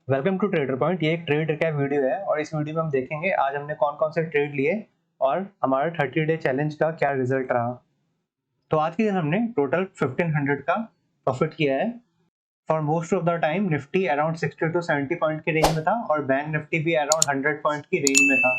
Welcome to trader point. ये एक trade recap video है और इस वीडियो में हम देखेंगे आज हमने कौन कौन से ट्रेड लिए और हमारा 30 डे चैलेंज का क्या रिजल्ट रहा। तो आज के दिन हमने टोटल 1500 का प्रॉफिट किया है। For most of the time Nifty around 60 to 70 point के रेंज में था और बैंक निफ्टी भी अराउंड 100 पॉइंट की रेंज में था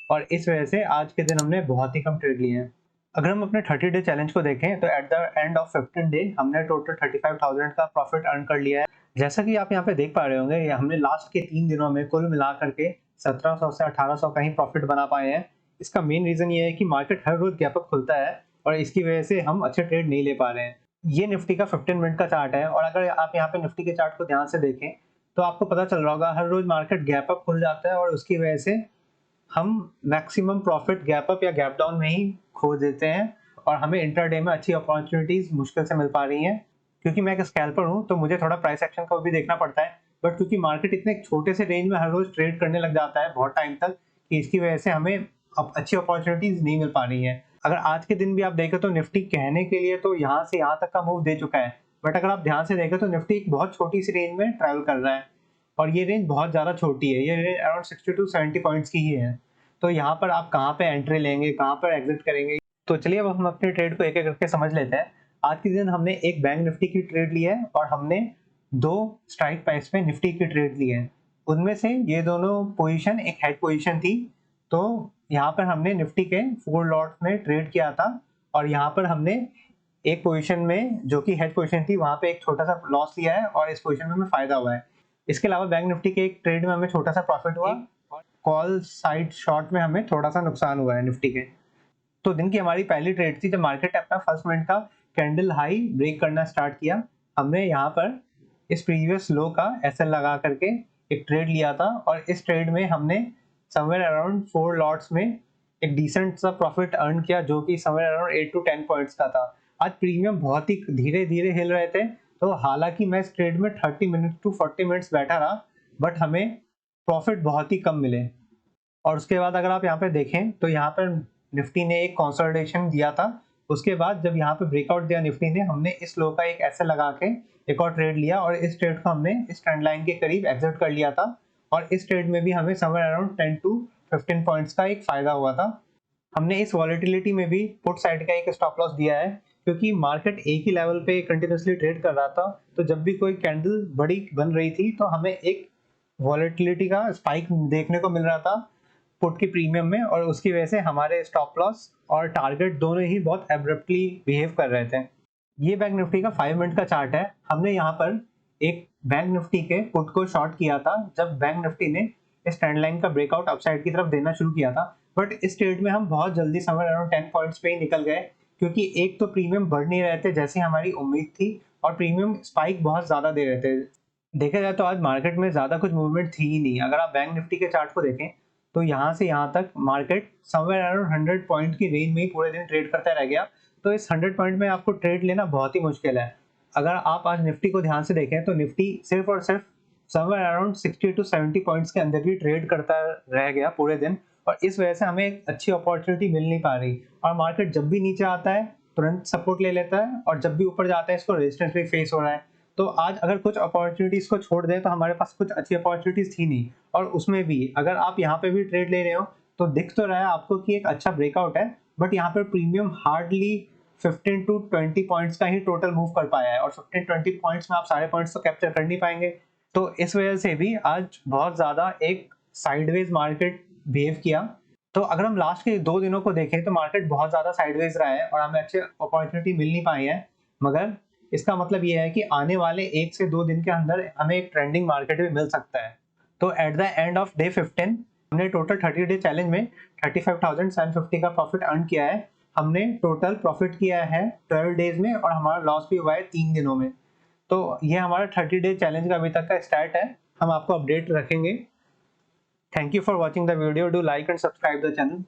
और इस वजह से आज के दिन हमने बहुत ही कम ट्रेड लिए हैं। अगर हम अपने 30 डे चैलेंज को देखें तो at the end of 15 day हमने टोटल 35,000 का प्रॉफिट अर्न कर लिया है। जैसा कि आप यहाँ पे देख पा रहे होंगे, हमने लास्ट के 3 दिनों में कुल मिला करके 1700 से 1800 का ही प्रॉफिट बना पाए हैं। इसका मेन रीजन ये है कि मार्केट हर रोज गैप अप खुलता है और इसकी वजह से हम अच्छे ट्रेड नहीं ले पा रहे हैं। ये निफ्टी का 15 मिनट का चार्ट है और अगर आप यहाँ पे निफ्टी के चार्ट को ध्यान से देखें तो आपको पता चल रहा होगा हर रोज मार्केट गैप अप खुल जाता है और उसकी वजह से हम मैक्सिमम प्रॉफिट गैप अप या गैप डाउन में ही खो देते हैं और हमें इंट्राडे में अच्छी अपॉर्चुनिटीज मुश्किल से मिल पा रही हैं। क्योंकि मैं एक स्कैल्पर हूँ तो मुझे थोड़ा प्राइस एक्शन का भी देखना पड़ता है, बट क्योंकि मार्केट इतने छोटे से रेंज में हर रोज ट्रेड करने लग जाता है बहुत टाइम तक कि इसकी वजह से हमें अब अच्छी अपॉर्चुनिटीज नहीं मिल पा रही है। अगर आज के दिन भी आप देखें तो निफ्टी कहने के लिए तो यहाँ से यहाँ तक का मूव दे चुका है, बट अगर आप ध्यान से देखें तो निफ्टी एक बहुत छोटी सी रेंज में ट्रैवल कर रहा है और ये रेंज बहुत ज़्यादा छोटी है। ये रेंज अराउंड 60 टू 70 पॉइंट्स की ही है। तो यहाँ पर आप कहाँ पे एंट्री लेंगे, कहाँ पर एग्जिट करेंगे? तो चलिए अब हम अपने ट्रेड को एक-एक करके समझ लेते हैं। आज के दिन हमने एक बैंक निफ्टी की ट्रेड ली है और हमने 2 स्ट्राइक प्राइस पे निफ्टी की ट्रेड ली है। उनमें से ये दोनों पोजीशन एक हेड पोजीशन थी, तो यहाँ पर हमने निफ्टी के 4 लॉट्स में ट्रेड किया था और यहाँ पर हमने एक पोजीशन में जो कि हेड पोजीशन थी वहाँ पे एक छोटा सा लॉस लिया है और इस पोजीशन में हमें फायदा हुआ है। इसके अलावा बैंक निफ्टी के एक ट्रेड में हमें छोटा सा प्रॉफिट हुआ, कॉल साइड शॉर्ट में हमें थोड़ा सा नुकसान हुआ है निफ्टी के। तो दिन की हमारी पहली ट्रेड थी जब मार्केट अपना फर्स्ट मिनट का कैंडल हाई ब्रेक करना स्टार्ट किया। हमने यहाँ पर इस प्रीवियस लो का एसएल लगा करके एक ट्रेड लिया था और इस ट्रेड में हमने समवेयर अराउंड 4 लॉट्स में एक डिसेंट सा प्रॉफिट अर्न किया जो कि समवेयर अराउंड 8 टू 10 पॉइंट्स का था। आज प्रीमियम बहुत ही धीरे धीरे हिल रहे थे, तो हालांकि मैं इस ट्रेड में 30 मिनट टू 40 मिनट्स बैठा रहा, बट हमें प्रॉफिट बहुत ही कम मिले। और उसके बाद अगर आप यहाँ पे देखें तो यहाँ पर निफ्टी ने एक कंसोलिडेशन दिया था। उसके बाद जब यहाँ पे ब्रेकआउट दिया निफ्टी ने, हमने इस लो का एक ऐसे लगा के एक और ट्रेड लिया और इस ट्रेड को हमने इस ट्रेंड लाइन के करीब एग्जिट कर लिया था और इस ट्रेड में भी हमें समवेयर अराउंड 10 टू 15 पॉइंट्स का एक फायदा हुआ था। हमने इस वॉलेटिलिटी में भी पुट साइड का एक स्टॉप लॉस दिया है क्योंकि मार्केट एक ही लेवल पे कंटिन्यूसली ट्रेड कर रहा था, तो जब भी कोई कैंडल बड़ी बन रही थी तो हमें एक वॉलेटिलिटी का स्पाइक देखने को मिल रहा था पुट की प्रीमियम में और उसकी वजह से हमारे स्टॉप लॉस और टारगेट दोनों ही बहुत एब्रप्टली बिहेव कर रहे थे। ये बैंक निफ्टी का 5 मिनट का चार्ट है। हमने यहाँ पर एक बैंक निफ्टी के पुट को शॉर्ट किया था जब बैंक निफ्टी ने इस ट्रेंड लाइन का ब्रेकआउट अपसाइड की तरफ देना शुरू किया था, बट इस ट्रेड में हम बहुत जल्दी समवेयर अराउंड 10 पॉइंट्स पे ही निकल गए क्योंकि एक तो प्रीमियम बढ़ नहीं रहे थे जैसे हमारी उम्मीद थी और प्रीमियम स्पाइक बहुत ज्यादा दे रहे थे। देखा जाए तो आज मार्केट में ज्यादा कुछ मूवमेंट थी ही नहीं। अगर आप बैंक निफ्टी के चार्ट को देखें तो यहाँ से यहाँ तक मार्केट समवेयर अराउंड 100 पॉइंट की रेंज में ही पूरे दिन ट्रेड करता रह गया। तो इस 100 पॉइंट में आपको ट्रेड लेना बहुत ही मुश्किल है। अगर आप आज निफ्टी को ध्यान से देखें तो निफ्टी सिर्फ और सिर्फ समवेयर अराउंड 60 टू 70 पॉइंट्स के अंदर ही ट्रेड करता रह गया पूरे दिन और इस वजह से हमें एक अच्छी अपॉर्चुनिटी मिल नहीं पा रही और मार्केट जब भी नीचे आता है तुरंत सपोर्ट ले लेता है और जब भी ऊपर जाता है इसको रेजिस्टेंस भी फेस हो रहा है। तो आज अगर कुछ अपॉर्चुनिटीज को छोड़ दें तो हमारे पास कुछ अच्छी अपॉर्चुनिटीज थी नहीं और उसमें भी अगर आप यहाँ पे भी ट्रेड ले रहे हो तो दिख तो रहा है आपको कि एक अच्छा ब्रेकआउट है, बट यहाँ पे प्रीमियम हार्डली 15 टू 20 पॉइंट्स का ही टोटल मूव कर पाया है और 15-20 पॉइंट्स में आप सारे पॉइंट्स तो कैप्चर कर नहीं पाएंगे। तो इस वजह से भी आज बहुत ज्यादा एक साइडवेज मार्केट बिहेव किया। तो अगर हम लास्ट के 2 दिनों को देखें तो मार्केट बहुत ज्यादा साइडवेज रहा है और हमें अच्छे अपॉर्चुनिटी मिल नहीं पाई है, मगर इसका मतलब ये है कि आने वाले 1 से 2 दिन के अंदर हमें एक ट्रेंडिंग मार्केट भी मिल सकता है। तो at the end of day 15 हमने टोटल 30 डे चैलेंज में 35,750 का प्रॉफिट अर्न किया है। हमने टोटल प्रॉफिट किया है 12 डेज में और हमारा लॉस भी हुआ है 3 दिनों में। तो ये हमारा 30 डे चैलेंज का अभी तक का स्टार्ट है। हम आपको अपडेट रखेंगे। Thank you for watching the video. Do like and subscribe the channel.